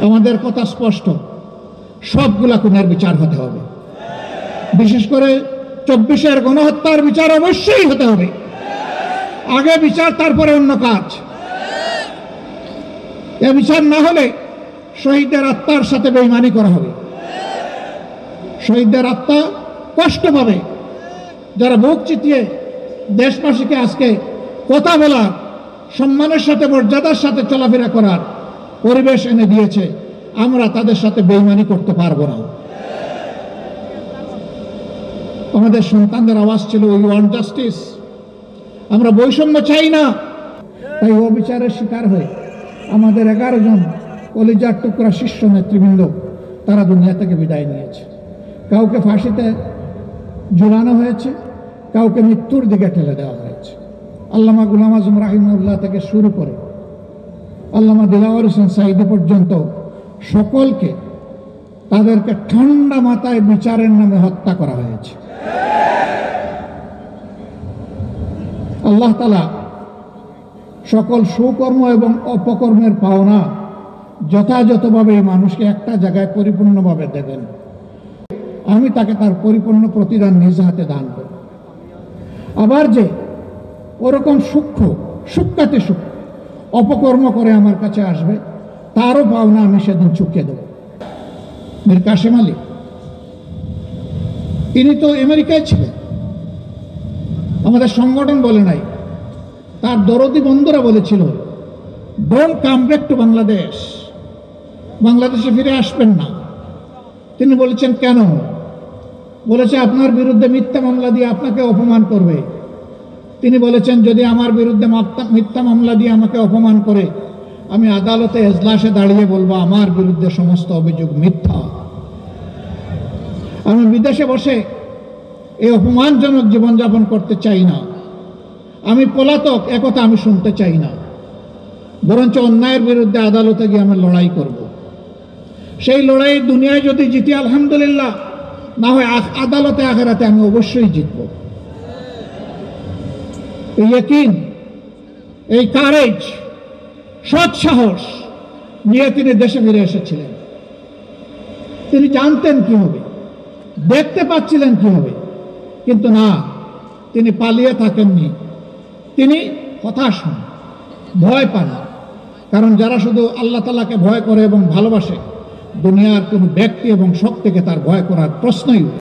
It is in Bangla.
আমাদের কথা স্পষ্ট, সবগুলা খুনের বিচার হতে হবে। বিশেষ করে 24-এর গণহত্যার বিচার অবশ্যই হতে হবে। আগে বিচার, তারপরে অন্য কাজ। এ বিচার না হলে শহীদদের আত্মার সাথে বেঈমানি করা হবে। শহীদদের আত্মা কষ্ট পাবে। যারা বুক চিতিয়ে দেশবাসীকে আজকে কথা বলার, সম্মানের সাথে, মর্যাদার সাথে চলাফেরা করার পরিবেশ এনে দিয়েছে, আমরা তাদের সাথে বেঈমানি করতে পারবো না। আমাদের সন্তানদের আওয়াজ ছিল উই ওয়ান্ট জাস্টিস, আমরা বৈষম্য চাই না। তাই অবিচারের শিকার হয়ে আমাদের 11 জন কলিজার টুকরা শীর্ষ নেতৃবৃন্দ তারা দুনিয়া থেকে বিদায় নিয়েছে। কাউকে ফাঁসিতে ঝুলানো হয়েছে, কাউকে মৃত্যুর দিকে ঠেলে দেওয়া হয়েছে। আল্লামা গুলাম আজম রাহিমাহুল্লাহ থেকে শুরু করে আল্লামা দিলাওয়ার হোসেন সাঈদী পর্যন্ত সকলকে, তাদেরকে ঠান্ডা মাথায় বিচারের নামে হত্যা করা হয়েছে। আল্লাহ তাআলা সকল সুকর্ম এবং অপকর্মের পাওনা যথাযথভাবে মানুষকে একটা জায়গায় পরিপূর্ণভাবে দেবেন। আমি তাকে তার পরিপূর্ণ প্রতিদান নিজ হাতে দান করব। আবার যে ওরকম সূক্ষ্মাতে সূক্ষ্ম অপকর্ম করে আমার কাছে আসবে, তারও পাওনা আমি সেদিন চুকিয়ে দেব। মীর কাসেম আলী, তিনি তো আমেরিকায় ছিলেন, আমাদের সংগঠন বলে নাই, তার দরদি বন্ধুরা বলেছিল don't come back to Bangladesh, বাংলাদেশে ফিরে আসবেন না। তিনি বলেছেন কেন? বলেছে আপনার বিরুদ্ধে মিথ্যা মামলা দিয়ে আপনাকে অপমান করবে। তিনি বলেছেন যদি আমার বিরুদ্ধে মিথ্যা মামলা দিয়ে আমাকে অপমান করে, আমি আদালতে এজলাসে দাঁড়িয়ে বলবো আমার বিরুদ্ধে সমস্ত অভিযোগ মিথ্যা। আমি বিদেশে বসে এই অপমানজনক জীবনযাপন করতে চাই না। আমি পলাতক, একথা আমি শুনতে চাই না। বরঞ্চ অন্যায়ের বিরুদ্ধে আদালতে গিয়ে আমি লড়াই করব। সেই লড়াই দুনিয়ায় যদি জিতি আলহামদুলিল্লাহ, না হয় আদালতে আখেরাতে আমি অবশ্যই জিতব। এই ইয়াকিন, এই কারেজ, সৎ সাহস নিয়ে তিনি দেশে ফিরে এসেছিলেন। তিনি জানতেন কি হবে, দেখতে পাচ্ছিলেন কি হবে, কিন্তু না, তিনি পালিয়ে থাকেননি। তিনি হতাশ হন, ভয় পান। কারণ যারা শুধু আল্লাহ তাআলাকে ভয় করে এবং ভালোবাসে, দুনিয়ার কোনো ব্যক্তি এবং শক্তিকে তার ভয় করার প্রশ্নই